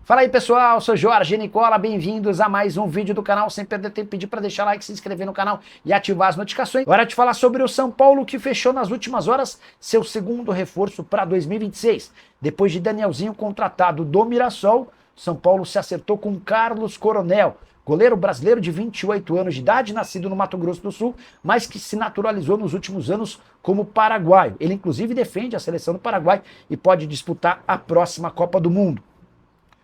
Fala aí pessoal, eu sou Jorge Nicola, bem-vindos a mais um vídeo do canal. Sem perder tempo, pedir para deixar like, se inscrever no canal e ativar as notificações. Hora de falar sobre o São Paulo, que fechou nas últimas horas seu segundo reforço para 2026. Depois de Danielzinho contratado do Mirassol, São Paulo se acertou com Carlos Coronel, goleiro brasileiro de 28 anos de idade, nascido no Mato Grosso do Sul, mas que se naturalizou nos últimos anos como paraguaio. Ele inclusive defende a seleção do Paraguai e pode disputar a próxima Copa do Mundo.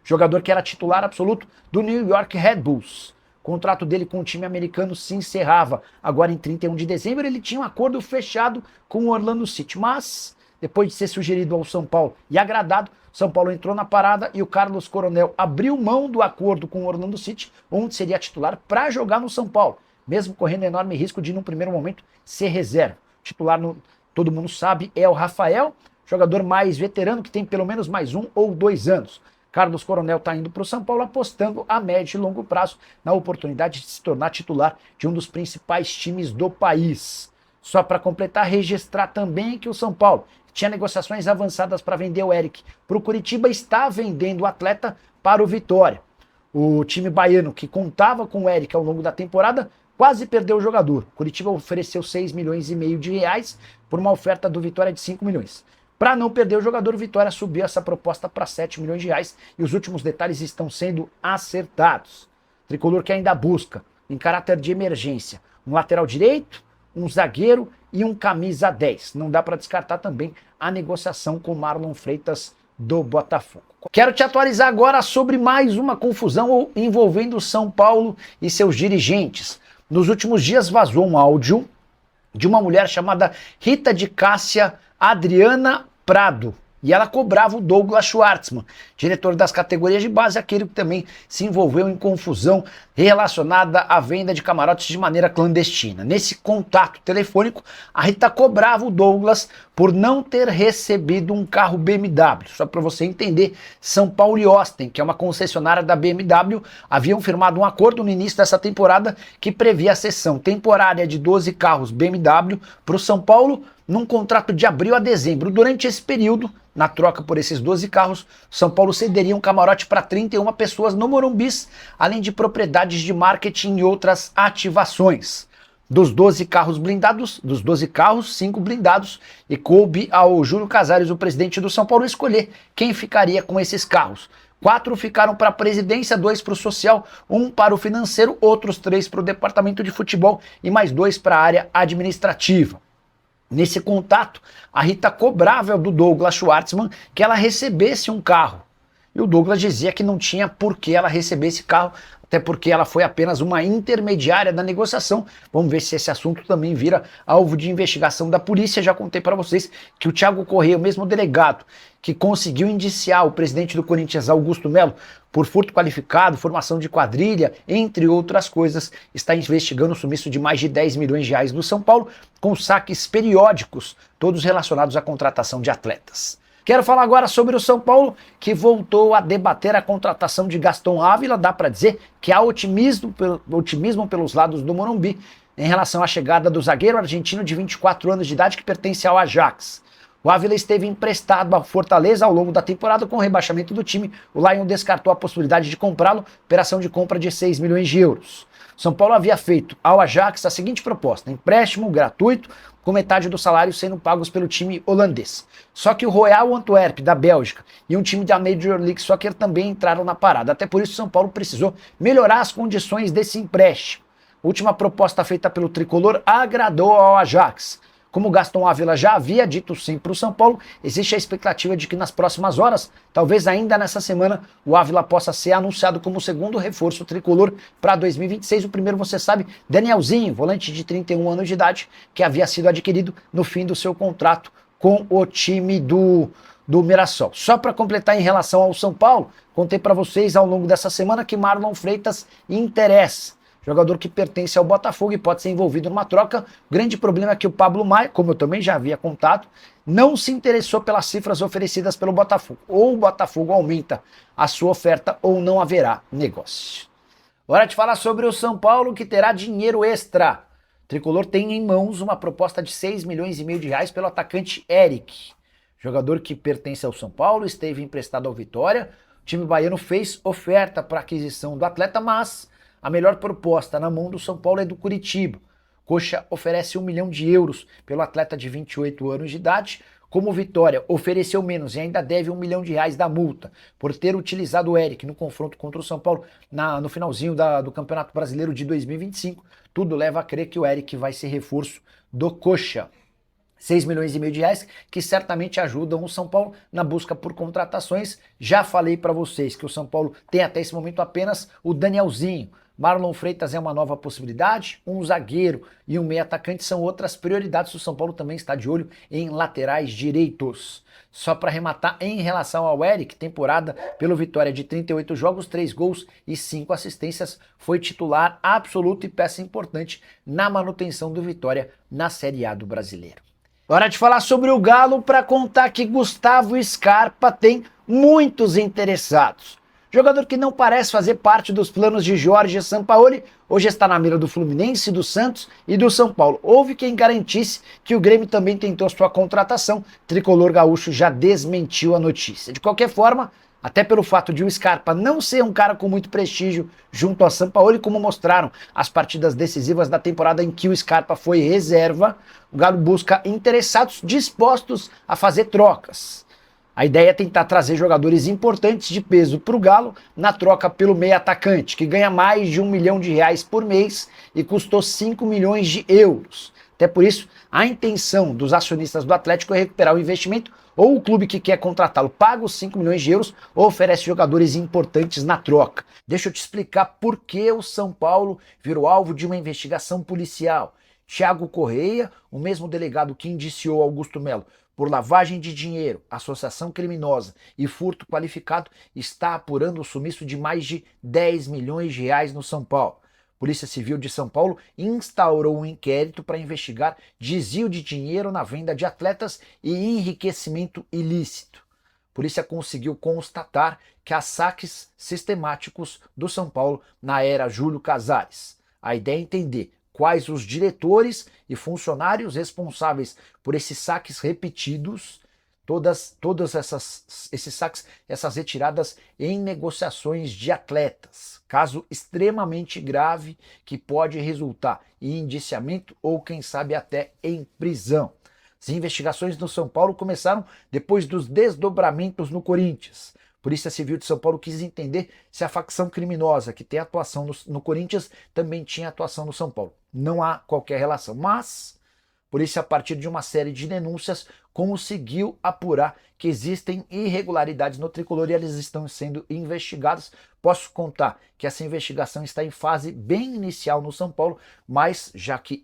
Jogador que era titular absoluto do New York Red Bulls. O contrato dele com o time americano se encerrava agora em 31 de dezembro. Ele tinha um acordo fechado com o Orlando City, mas depois de ser sugerido ao São Paulo e agradado, São Paulo entrou na parada e o Carlos Coronel abriu mão do acordo com o Orlando City, onde seria titular, para jogar no São Paulo, mesmo correndo enorme risco de, num primeiro momento, ser reserva. O titular, todo mundo sabe, é o Rafael, jogador mais veterano, que tem pelo menos mais 1 ou 2 anos. Carlos Coronel está indo para o São Paulo apostando a médio e longo prazo na oportunidade de se tornar titular de um dos principais times do país. Só para completar, registrar também que o São Paulo tinha negociações avançadas para vender o Eric para o Curitiba, está vendendo o atleta para o Vitória. O time baiano, que contava com o Eric ao longo da temporada, quase perdeu o jogador. O Curitiba ofereceu 6,5 milhões de reais por uma oferta do Vitória de 5 milhões. Para não perder o jogador, o Vitória subiu essa proposta para 7 milhões de reais e os últimos detalhes estão sendo acertados. O tricolor que ainda busca, em caráter de emergência, um lateral direito, um zagueiro e um camisa 10. Não dá para descartar também a negociação com Marlon Freitas do Botafogo. Quero te atualizar agora sobre mais uma confusão envolvendo São Paulo e seus dirigentes. Nos últimos dias vazou um áudio de uma mulher chamada Rita de Cássia Adriana Prado, e ela cobrava o Douglas Schwartzman, diretor das categorias de base, aquele que também se envolveu em confusão relacionada à venda de camarotes de maneira clandestina. Nesse contato telefônico, a Rita cobrava o Douglas por não ter recebido um carro BMW. Só para você entender, São Paulo e Austin, que é uma concessionária da BMW, haviam firmado um acordo no início dessa temporada que previa a cessão temporária de 12 carros BMW para o São Paulo, num contrato de abril a dezembro. Durante esse período, na troca por esses 12 carros, São Paulo cederia um camarote para 31 pessoas no Morumbis, além de propriedades de marketing e outras ativações. Dos 12 carros blindados, 5 blindados, e coube ao Júlio Casares, o presidente do São Paulo, escolher quem ficaria com esses carros. 4 ficaram para a presidência, 2 para o social, 1 para o financeiro, outros 3 para o departamento de futebol e mais 2 para a área administrativa. Nesse contato, a Rita cobrava do Douglas Schwartzman que ela recebesse um carro. E o Douglas dizia que não tinha por que ela receber esse carro, até porque ela foi apenas uma intermediária da negociação. Vamos ver se esse assunto também vira alvo de investigação da polícia. Já contei para vocês que o Thiago Corrêa, o mesmo delegado que conseguiu indiciar o presidente do Corinthians, Augusto Melo, por furto qualificado, formação de quadrilha, entre outras coisas, está investigando o sumiço de mais de 10 milhões de reais do São Paulo, com saques periódicos, todos relacionados à contratação de atletas. Quero falar agora sobre o São Paulo, que voltou a debater a contratação de Gaston Ávila. Dá para dizer que há otimismo pelos lados do Morumbi em relação à chegada do zagueiro argentino de 24 anos de idade que pertence ao Ajax. O Ávila esteve emprestado à Fortaleza ao longo da temporada. Com o rebaixamento do time, o Lion descartou a possibilidade de comprá-lo, operação de compra de 6 milhões de euros. São Paulo havia feito ao Ajax a seguinte proposta: empréstimo gratuito, com metade do salário sendo pagos pelo time holandês. Só que o Royal Antwerp, da Bélgica, e um time da Major League Soccer também entraram na parada. Até por isso, São Paulo precisou melhorar as condições desse empréstimo. A última proposta feita pelo tricolor agradou ao Ajax. Como o Gaston Ávila já havia dito sim para o São Paulo, existe a expectativa de que nas próximas horas, talvez ainda nessa semana, o Ávila possa ser anunciado como o segundo reforço tricolor para 2026. O primeiro, você sabe, Danielzinho, volante de 31 anos de idade, que havia sido adquirido no fim do seu contrato com o time do Mirassol. Só para completar em relação ao São Paulo, contei para vocês ao longo dessa semana que Marlon Freitas interessa. Jogador que pertence ao Botafogo e pode ser envolvido numa troca. O grande problema é que o Pablo Maia, como eu também já havia contado, não se interessou pelas cifras oferecidas pelo Botafogo. Ou o Botafogo aumenta a sua oferta ou não haverá negócio. Hora de falar sobre o São Paulo, que terá dinheiro extra. O tricolor tem em mãos uma proposta de 6,5 milhões de reais pelo atacante Eric. Jogador que pertence ao São Paulo, esteve emprestado ao Vitória, time baiano fez oferta para aquisição do atleta, mas a melhor proposta na mão do São Paulo é do Curitiba. Coxa oferece 1 milhão de euros pelo atleta de 28 anos de idade, como o Vitória ofereceu menos e ainda deve 1 milhão de reais da multa por ter utilizado o Eric no confronto contra o São Paulo no finalzinho do Campeonato Brasileiro de 2025. Tudo leva a crer que o Eric vai ser reforço do Coxa. 6 milhões e meio de reais que certamente ajudam o São Paulo na busca por contratações. Já falei para vocês que o São Paulo tem até esse momento apenas o Danielzinho. Marlon Freitas é uma nova possibilidade, um zagueiro e um meio atacante são outras prioridades. O São Paulo também está de olho em laterais direitos. Só para arrematar, em relação ao Eric, temporada pelo Vitória de 38 jogos, 3 gols e 5 assistências, foi titular absoluto e peça importante na manutenção do Vitória na Série A do Brasileiro. Hora de falar sobre o Galo para contar que Gustavo Scarpa tem muitos interessados. Jogador que não parece fazer parte dos planos de Jorge Sampaoli, hoje está na mira do Fluminense, do Santos e do São Paulo. Houve quem garantisse que o Grêmio também tentou sua contratação, Tricolor Gaúcho já desmentiu a notícia. De qualquer forma, até pelo fato de o Scarpa não ser um cara com muito prestígio junto a Sampaoli, como mostraram as partidas decisivas da temporada em que o Scarpa foi reserva, o Galo busca interessados dispostos a fazer trocas. A ideia é tentar trazer jogadores importantes de peso para o Galo na troca pelo meio atacante, que ganha mais de 1 milhão de reais por mês e custou 5 milhões de euros. Até por isso, a intenção dos acionistas do Atlético é recuperar o investimento, ou o clube que quer contratá-lo paga os 5 milhões de euros ou oferece jogadores importantes na troca. Deixa eu te explicar por que o São Paulo virou alvo de uma investigação policial. Thiago Correia, o mesmo delegado que indiciou Augusto Melo por lavagem de dinheiro, associação criminosa e furto qualificado, está apurando o sumiço de mais de 10 milhões de reais no São Paulo. Polícia Civil de São Paulo instaurou um inquérito para investigar desvio de dinheiro na venda de atletas e enriquecimento ilícito. A polícia conseguiu constatar que há saques sistemáticos do São Paulo na era Júlio Casares. A ideia é entender quais os diretores e funcionários responsáveis por esses saques repetidos, esses saques, essas retiradas em negociações de atletas. Caso extremamente grave que pode resultar em indiciamento ou, quem sabe, até em prisão. As investigações no São Paulo começaram depois dos desdobramentos no Corinthians. A Polícia Civil de São Paulo quis entender se a facção criminosa que tem atuação no Corinthians também tinha atuação no São Paulo. Não há qualquer relação, mas a polícia, a partir de uma série de denúncias, conseguiu apurar que existem irregularidades no Tricolor e eles estão sendo investigados. Posso contar que essa investigação está em fase bem inicial no São Paulo, mas já que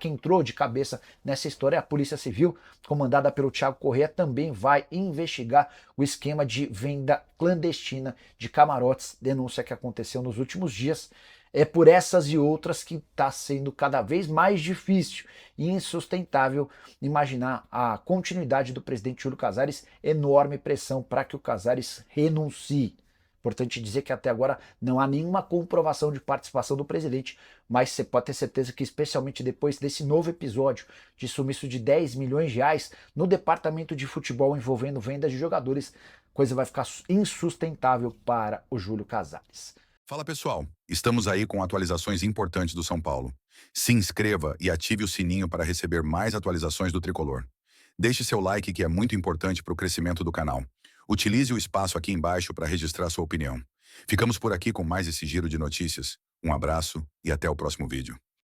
entrou de cabeça nessa história, a Polícia Civil, comandada pelo Thiago Correia, também vai investigar o esquema de venda clandestina de camarotes, denúncia que aconteceu nos últimos dias. É por essas e outras que está sendo cada vez mais difícil e insustentável imaginar a continuidade do presidente Júlio Casares, enorme pressão para que o Casares renuncie. Importante dizer que até agora não há nenhuma comprovação de participação do presidente, mas você pode ter certeza que, especialmente depois desse novo episódio de sumiço de 10 milhões de reais no departamento de futebol envolvendo vendas de jogadores, a coisa vai ficar insustentável para o Júlio Casares. Fala pessoal, estamos aí com atualizações importantes do São Paulo. Se inscreva e ative o sininho para receber mais atualizações do Tricolor. Deixe seu like, que é muito importante para o crescimento do canal. Utilize o espaço aqui embaixo para registrar sua opinião. Ficamos por aqui com mais esse giro de notícias. Um abraço e até o próximo vídeo.